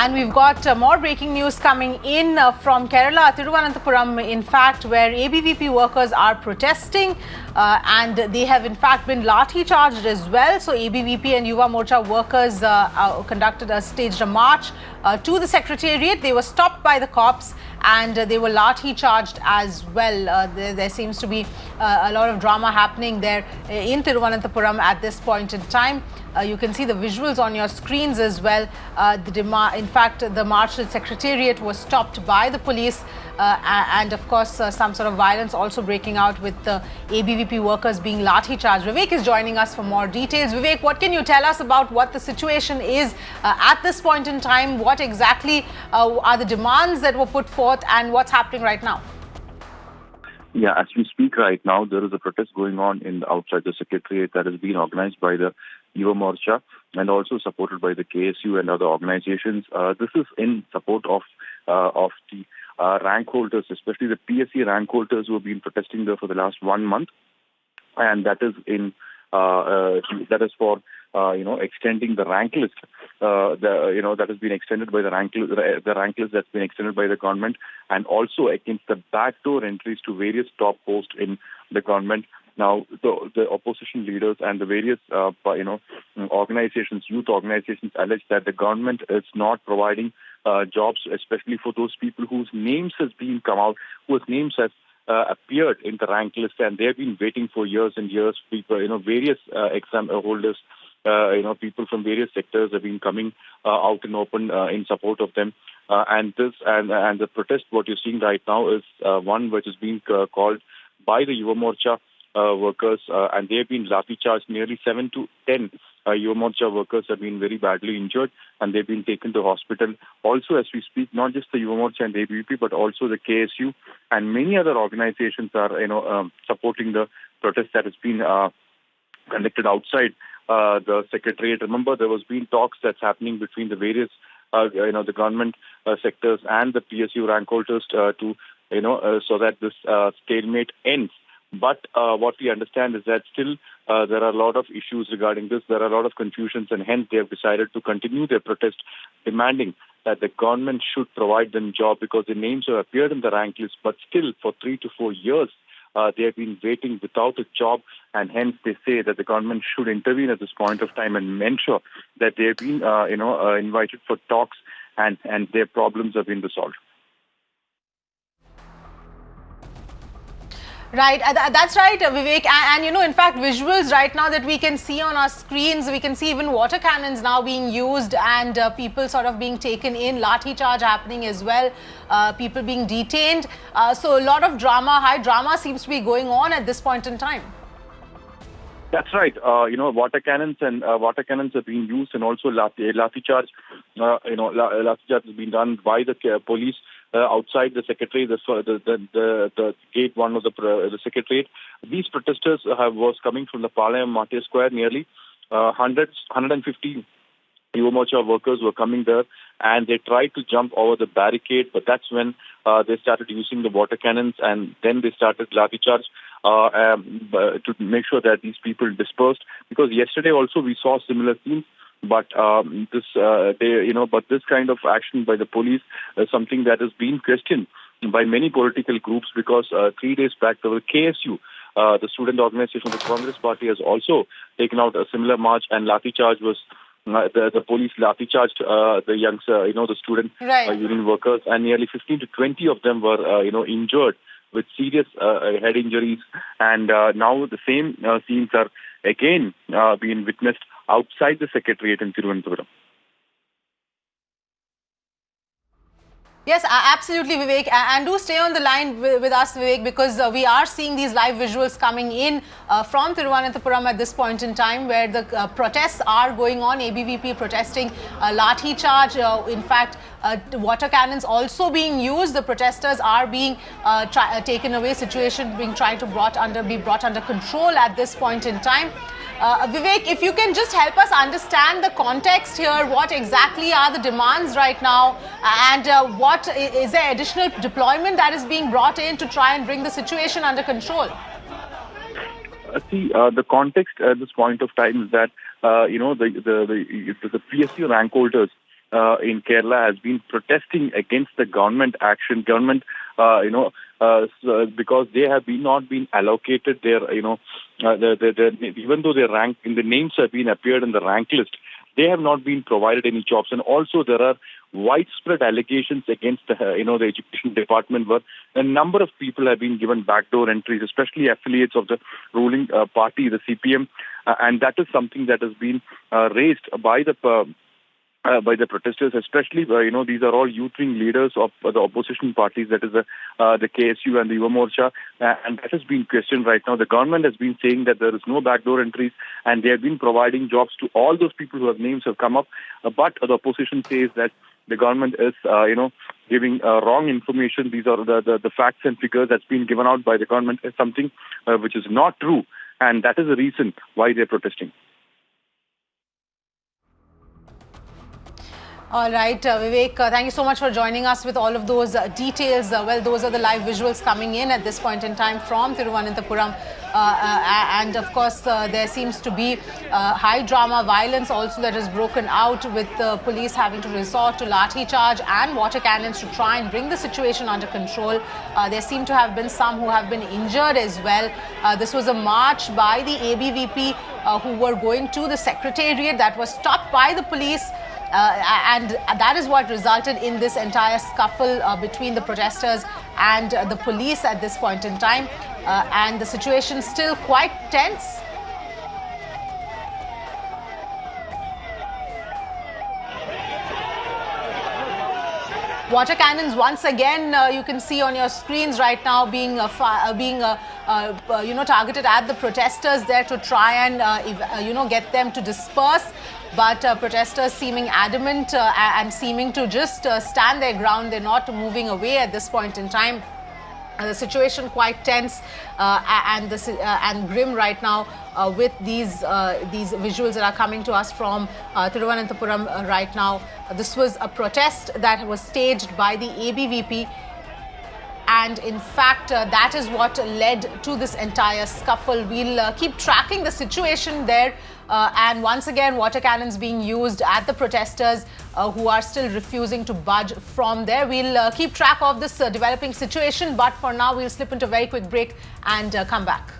And we've got more breaking news coming in from Kerala, Thiruvananthapuram, in fact, where ABVP workers are protesting and they have in fact been Lathi charged as well. So ABVP and Yuva Morcha workers staged a march to the secretariat. They were stopped by the cops and they were Lathi charged as well. There seems to be a lot of drama happening there in Thiruvananthapuram at this point in time. You can see the visuals on your screens as well. In fact, the martial secretariat was stopped by the police and of course some sort of violence also breaking out with the ABVP workers being Lathi charged. Vivek is joining us for more details. Vivek, what can you tell us about what the situation is at this point in time? What exactly are the demands that were put forth and what's happening right now? Yeah, as we speak right now, there is a protest going on outside the secretariat that has been organized by the Yuva Morcha and also supported by the KSU and other organizations. This is in support of the rank holders, especially the PSC rank holders who have been protesting there for the last 1 month, and that is for extending the rank list. That has been extended by the rank list that's been extended by the government, and also against the backdoor entries to various top posts in the government. Now, the opposition leaders and the various, organizations, youth organizations, allege that the government is not providing jobs, especially for those people whose names has been come out, whose names have appeared in the rank list, and they've been waiting for years and years. People, various exam holders, people from various sectors have been coming out in open in support of them. And the protest, what you're seeing right now, is one which is being called by the Yuva Morcha workers, and they've been Lathi charged. Nearly 7 to 10 Yuva Morcha workers have been very badly injured, and they've been taken to hospital. Also, as we speak, not just the Yuva Morcha and the ABVP, but also the KSU and many other organizations are, supporting the protest that has been conducted outside the secretariat. Remember, there was been talks that's happening between the various, the government sectors and the PSU rank holders so that this stalemate ends. But what we understand is that still there are a lot of issues regarding this. There are a lot of confusions, and hence they have decided to continue their protest, demanding that the government should provide them job because their names have appeared in the rank list, but still for 3 to 4 years they have been waiting without a job, and hence they say that the government should intervene at this point of time and ensure that they have been invited for talks and their problems have been resolved. Right, that's right, Vivek. And in fact, visuals right now that we can see on our screens, we can see even water cannons now being used and people sort of being taken in, Lathi charge happening as well, people being detained. So a lot of drama, high drama seems to be going on at this point in time. That's right. Water cannons are being used, and also Lathi charge. Lathi charge has been done by the police outside the secretariat, the gate one of the secretariat. These protesters was coming from the Palayam Martyr Square. Nearly 150 Yuva Morcha workers were coming there, and they tried to jump over the barricade, but that's when they started using the water cannons, and then they started Lathi charge to make sure that these people dispersed. Because yesterday also we saw similar scenes, but this kind of action by the police is something that has been questioned by many political groups, because 3 days back there were KSU, the student organization of the Congress Party, has also taken out a similar march, and Lathi charge was the police Lathi charged the youngster, the student union workers, and nearly 15 to 20 of them were injured with serious head injuries, and now the same scenes are again being witnessed outside the secretariat in Thiruvananthapuram. Yes, absolutely, Vivek. And do stay on the line with us, Vivek, because we are seeing these live visuals coming in from Thiruvananthapuram at this point in time, where the protests are going on. ABVP protesting Lathi charge. In fact, water cannons also being used. The protesters are being taken away. Situation being tried to be brought under control at this point in time. Vivek, if you can just help us understand the context here, what exactly are the demands right now, and what is there additional deployment that is being brought in to try and bring the situation under control? The context at this point of time is that the PSU rank holders in Kerala has been protesting against the government action, because they have not been allocated their, even though their rank in the names have been appeared in the rank list, they have not been provided any jobs. And also there are widespread allegations against the education department, where a number of people have been given backdoor entries, especially affiliates of the ruling party, the CPM, and that is something that has been raised by the protesters, especially, these are all youth wing leaders of the opposition parties, that is the KSU and the Yuva Morcha, and that has been questioned right now. The government has been saying that there is no backdoor entries, and they have been providing jobs to all those people whose names have come up, but the opposition says that the government is, giving wrong information. These are the facts and figures that's been given out by the government is something which is not true, and that is the reason why they're protesting. All right, Vivek, thank you so much for joining us with all of those details. Well, those are the live visuals coming in at this point in time from Thiruvananthapuram. And of course, there seems to be high drama violence also that has broken out, with the police having to resort to Lathi charge and water cannons to try and bring the situation under control. There seem to have been some who have been injured as well. This was a march by the ABVP who were going to the secretariat that was stopped by the police. And that is what resulted in this entire scuffle between the protesters and the police at this point in time. And the situation still quite tense. Water cannons once again, you can see on your screens right now being targeted at the protesters there to try and get them to disperse. But protesters seeming adamant and seeming to just stand their ground. They're not moving away at this point in time. The situation quite tense and grim right now with these visuals that are coming to us from Thiruvananthapuram right now. This was a protest that was staged by the ABVP. And in fact, that is what led to this entire scuffle. We'll keep tracking the situation there. And once again, water cannons being used at the protesters who are still refusing to budge from there. We'll keep track of this developing situation. But for now, we'll slip into a very quick break and come back.